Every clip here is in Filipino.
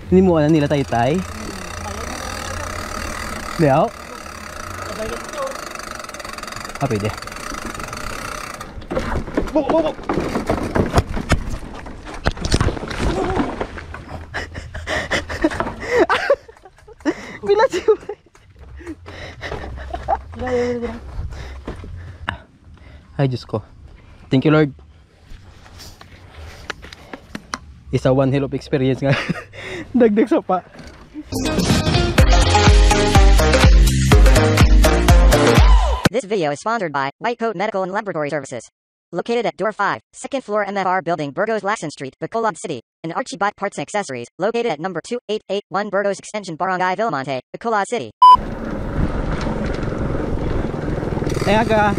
Hindi mo alam nila Taytay? Leo? Ah, pwede. Buk! Bilat siya. Ay, Diyos ko. Thank you, Lord. Isa one hell of experience nga. Dagdag sa pa. This video is sponsored by White Coat Medical and Laboratory Services. Located at Door 5, 2nd floor MFR Building, Burgos, Lacson Street, Bacolod City. And Archie Bike Parts and Accessories, located at number 2881 Burgos Extension, Barangay Villamonte, Bacolod City. Ayaga.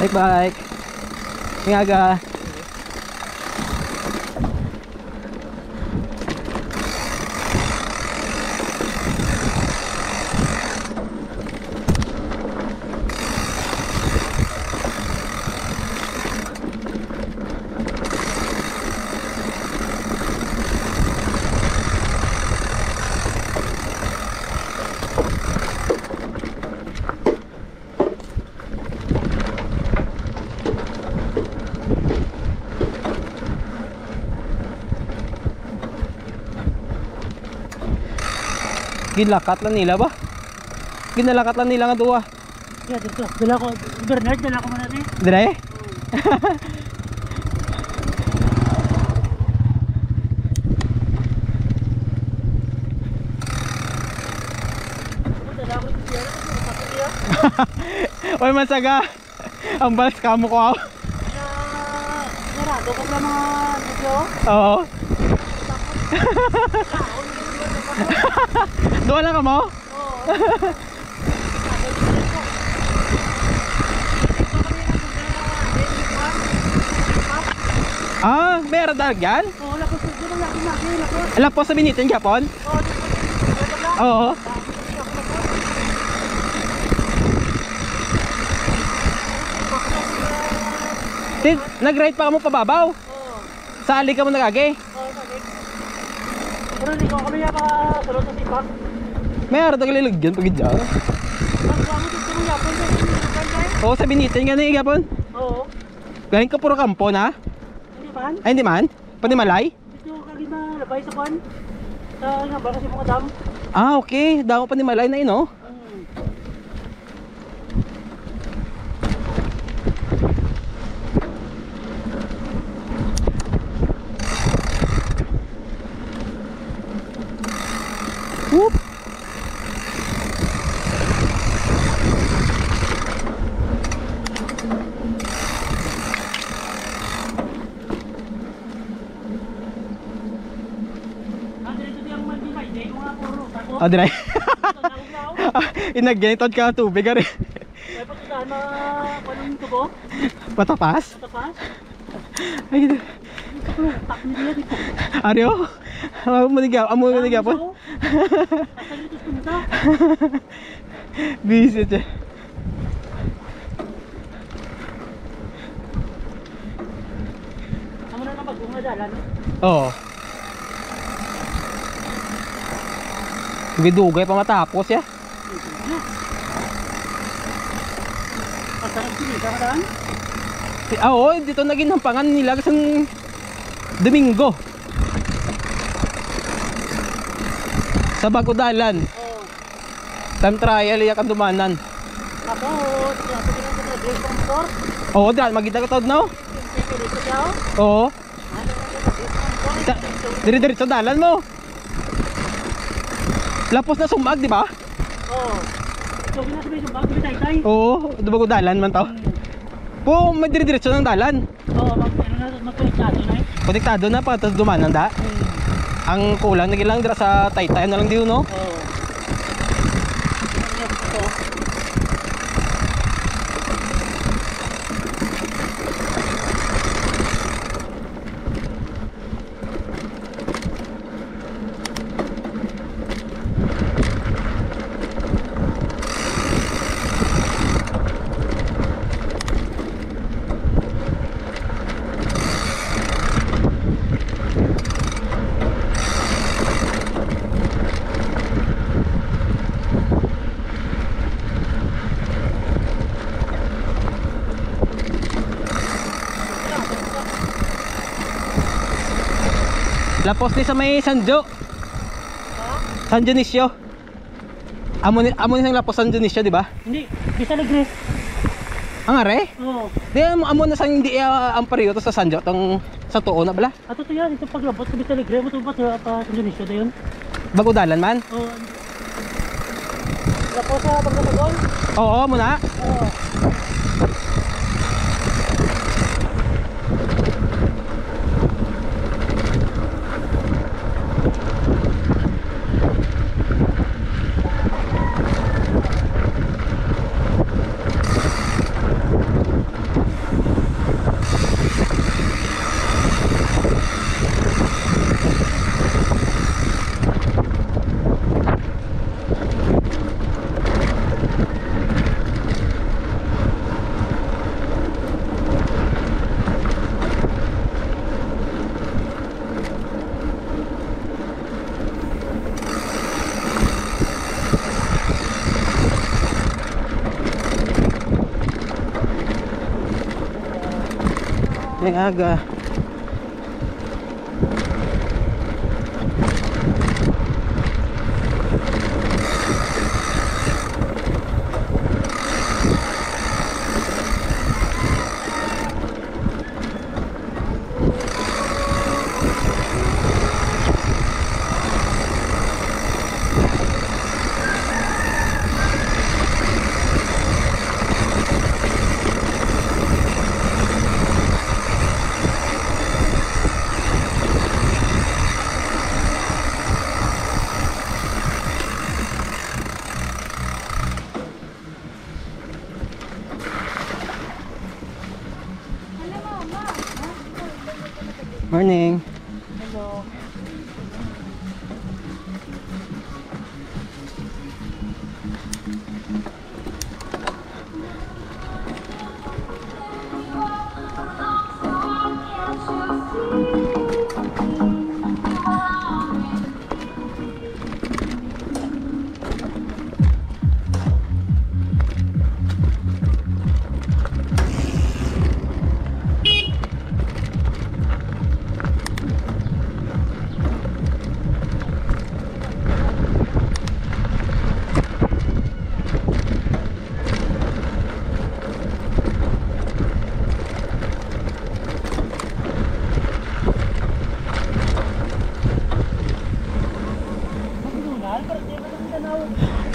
Bike. Ingaga. Ginlakat lang nila ba? Ginalakat lang nila nga duwa. Yeah, dito. Dala ko, Bernard, dala ko man natin. Dire? Oy, masaga. Ang balas ka mo ko. Narado ko lang mga video. Oo. Doon lang ka mo? Ah, meron dalag yan? Oo, lapos ko doon lang lapos. Alam po sa binitin Japon? Oo. Nag-ride pa ka mo pababaw? Oo. Sali ka mo nagagi? Oo, sali. Pero hindi ko kami yaka salot sa sipak. Meron naglilagyan pag idya. Oo, sa binitin nga na Japon? Oo. Galing ka puro kampo na? Hindi man? Ay, hindi man? Panimalay? Ito kagin na labay sa kwan. Sa nga ba kasi mga dam. Ah, okay. Dako panimalay na yun, no? Whoop! Oh, diray. Inagyanitod ka tubig ka rin. Ay, pagkasaan na kwanong tubo? Patapas? Patapas? Ay, Tak niya dito. Aryo? Amo manigapon? Asal dito punta. Visit eh. Amo na kapag dalan. Oo. Bidugay pa matapos ya. Pasarap sila ka daan? Oo, dito naging hampangan nila kasang Domingo. Sa Bagudalan. Time trial iya kan dumanan. Tapos, yan, pwede ka sa Drake Transport. Oo, dahil magita ka tawad na. Pwede dito siya. Oo. Diri-diretso dalan mo. Lapos na sumag, di ba? Oo. So, ginasabi yung bago bitay-tay. Oo, dubago dalan man to. Po, may diri-diretso ng dalan. Oo, magkonektado na eh. Konektado na pa, tapos dumanan da. Ang kulang nagilang dira sa Taytay na lang diyo, no? Oo. Ito. Lapos ni sa may Sanjo. San Dionisio. Amo ni sang lapos San Dionisio, di ba? Hindi, bisa ligres. Ang are? Oo. Di amo na sang hindi ang pareho to sa Sanjo tong sa tuo na bala. Ato to yan, ito paglabot sa bisa ligres mo ito ba sa Indonesia na yun? Bago dalan man. Oo. Tapos sa pagkakagol? Oo, muna. Oo. Yang aga. Morning. Hello.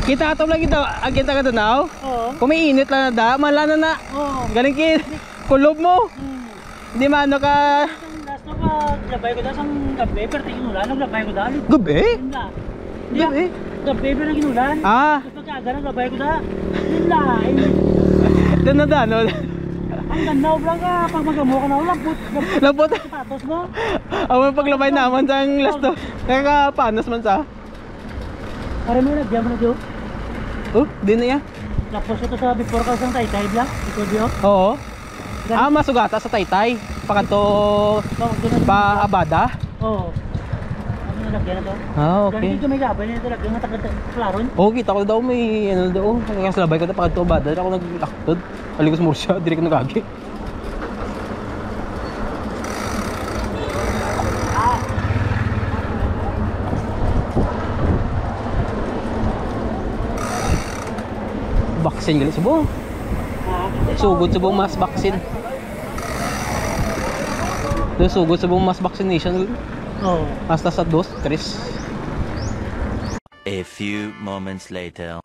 Kita ato lagi daw, kita ka daw. Oo. Kung may init lang na da, malana na. Oo. Galing kin kulob mo. Hindi man ano ka Ang last na pa, labay ko dahil sang gabi, pero tingin ulan, naglabay ko dahil. gabi. Yun na. Gabi. Gabi, pero naging ulan. Ah, Tapos pagkaga, naglabay ko dahil. Yun na. doon na da no. Ang ganda, ublang ka, pag magamo ka na ulang, Labot. sapatos mo. Ako paglabay naman sa last to. Kakapanos man sa. Para mo na, diyan mo na diyo. Oh, di na ya. Tapos ito sa before ka sang Taytay bla, ito diyo. Oo. Ah, masugata sa Taytay. Pakanto pa Abada. Oo. Ano nalagyan na to? Ah, okay. Dito may labay na nalagyan na taga-klaron. Oo, kita ko daw may ano daw. Nakaslabay ko na pakanto Abada. Ako naglaktod. Aligos mo siya, dire ko nagagi. Vaccine gali subong. Sugod subong mass vaccine. Sugod subong mass vaccination. Oo. Hasta sa 2, 3. A few moments later.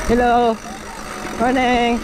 Hello. Morning.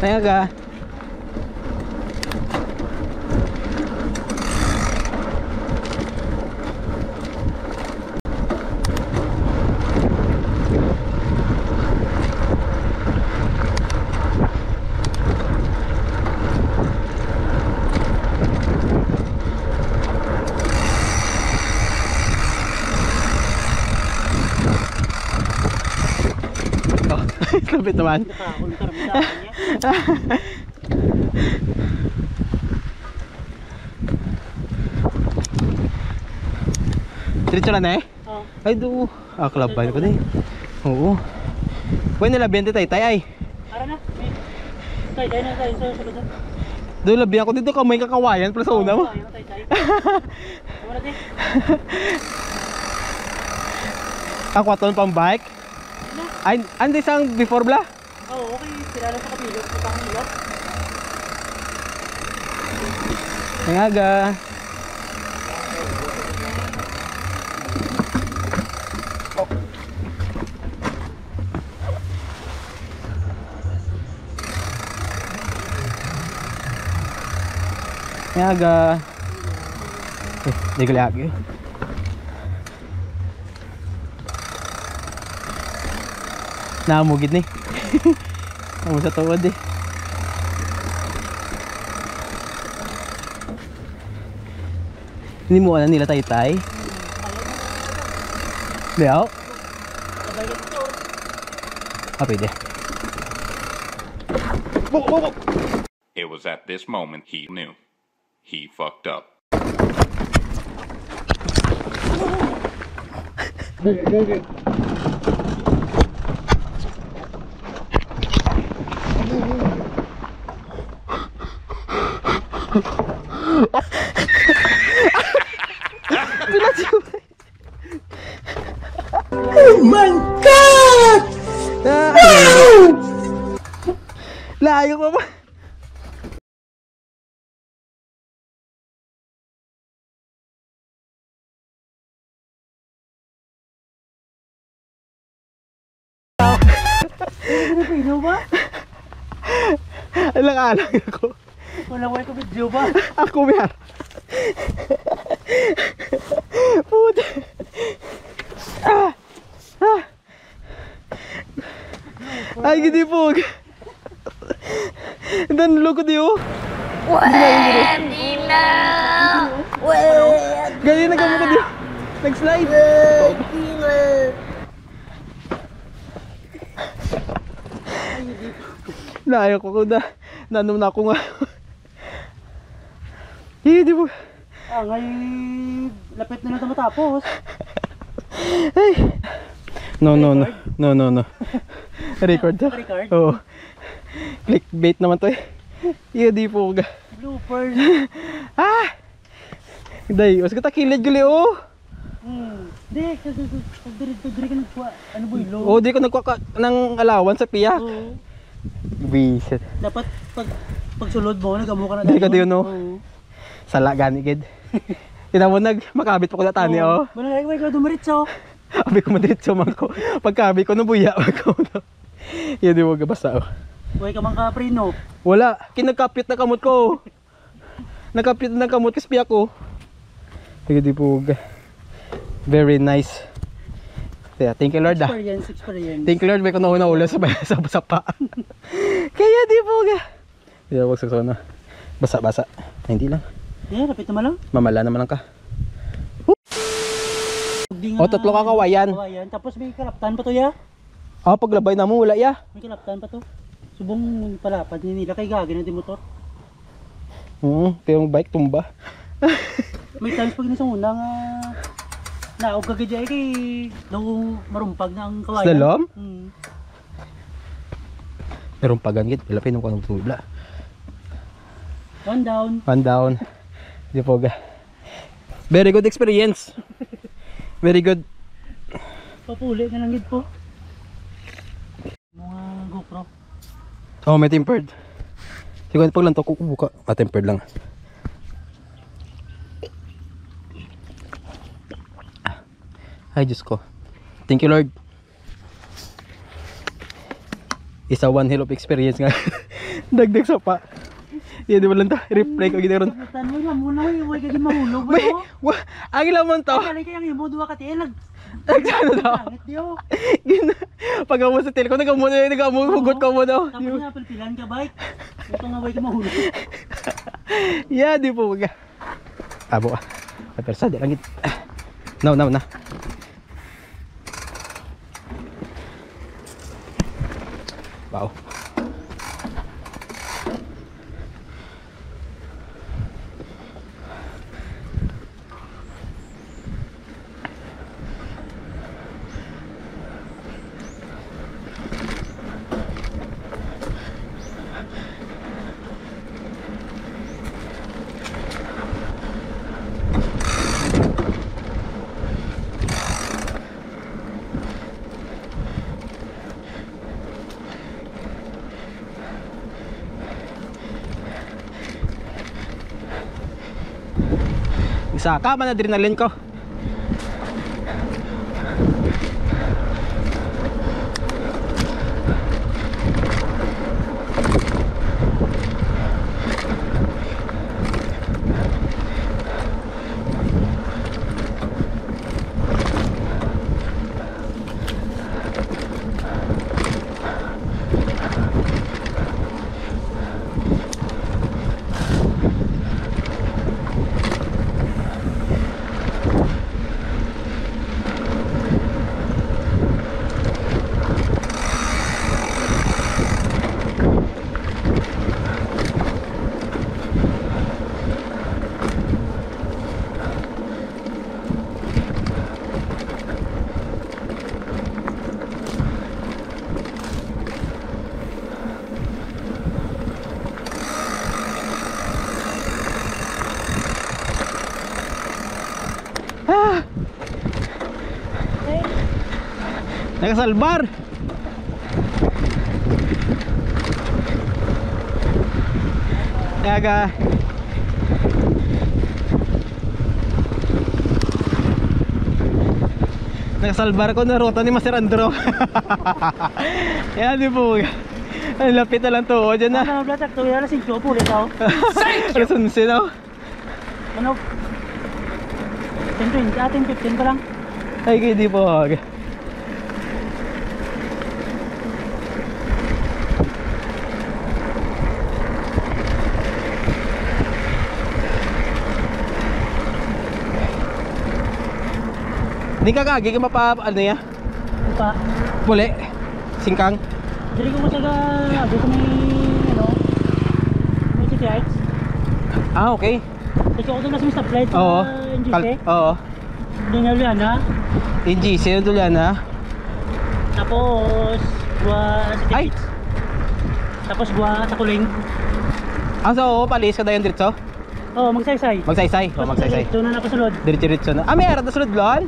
Ayan ka. Oh, lapit naman. Nakakuntar mo sa kanya. Diretso na na eh? Oo. Ay do. Ah, kalabay ko na eh. Oo. Pwede nila 20 tay ay. Ara na. Tay, tayo na tayo sa likod. Doon labi ako dito kamay kakawayan pala sa una mo. Ayun, tay, tay. Tama na, tay. Ako aton pang bike. Ay, andi sang before bla? Oo, okay. Sila lang sa kapilot. Sa pangilot. Nangaga. Yaga. Di ko lagi. Namugid ni. Amo sa tuwad eh. Hindi mo alam nila tay-tay. Leo? Pwede. It was at this moment he knew. He fucked up. Oh my God! Layo ko pa. Ano ba? Alang-alang ako. Wala ko video ba? Ako mer. Puta. Ay, gini po. Dan loko diyo. Ganyan na kami ko diyo. Nag-slide. Layo ko na. Nanom na ako nga. Hindi po. Ngayon, lapit na ito matapos. Ay. No. Record to? Record? Oo. Clickbait naman to eh. Hindi po. Bloopers. Day, mas kita kilid gali oh. Hindi, diri ka nagkuha. Ano ba ilo? Oh, di ko nagkuha ng allowance sa piyak. Oo. Bisit. Dapat pag sulod mo, nagamo ka na Dili ka diyo, no? Oo. Sala gani gid. Tina mo makabit pa ko na tani oh. Manalagay ko dumiritso. Abi ko madiretso man ko. Pagkabi ko no buya ko no. Yan di mo gabasa oh. Uy ka man ka prino. Wala, kinagkapit na kamot ko. Nakapit na kamot kasi piyak ko. Sige di po. Very nice. Yeah, thank you Lord ah. Experience. Thank you Lord, may kuno na ulo sa pa. Kaya di po ga. Di ako sa basa-basa. Hindi lang. Lapit naman lang. Mamala naman lang ka. O, tatlo ka kawayan. Tapos may kalaptan pa to ya. Paglabay na mo, wala ya. May kalaptan pa to. Subong palapad ni nila kay gagi na di motor. Pero yung bike tumba. May times pag nisang una nga naog kagad kay daw marumpag na ang kawayan. Slalom? Meron pagan git, pila pinong kanong tubla. One down. Di po ga. Very good experience. Very good. Papuli na lang gid po. Mga GoPro. Oh, may tempered. Siguro pag lang to kukubuka. Tempered lang. Ay, Diyos ko. Thank you, Lord. Isa one hell of experience nga. Dagdag sa pa. Yan, di ba lang ta? Replay ko ginaron. Tanong lang muna, huwag kaging mahulog ba May, ang ilamon to. Ay, kayang imo, duwa ka tiyan. Nagsano daw. Pag mo sa tel ko, nagamuhugot ko mo daw. Tapos nga, pilpilan ka, bike. Ito nga, huwag ka mahulog. Yeah, di po ka. Abo ka. Persa, di langit. No. Wow. Isa ka man adrenaline ko. Nakasalbar. Yaga. Nakasalbar ko na ruta ni Master Andro. Yan di po. Ang lapit na lang to. O dyan na. Ano, blatak, to yan, alas 5 po ulit ako. Alas 11 na. Ano? 10:20, 10:15 pa lang. Ay, hindi po. Hindi ka kagi ka mapa, ano ya? Pa. Puli. Singkang. Jadi ko sa ano ko may ano. May city heights. Ah, okay. Kasi ako doon na sa stoplight sa Oo. NGC. Oo. Doon na Liana. NGC yung tuloy na. Tapos gua city Ay! heights. Tapos gua sa Kuling. Ah, so palis ka dayon diretso? Oh, magsaysay. Magsaysay. Oh, magsaysay. Doon na napasulod. Diretso-diretso na. Ah, may arat na sulod lon?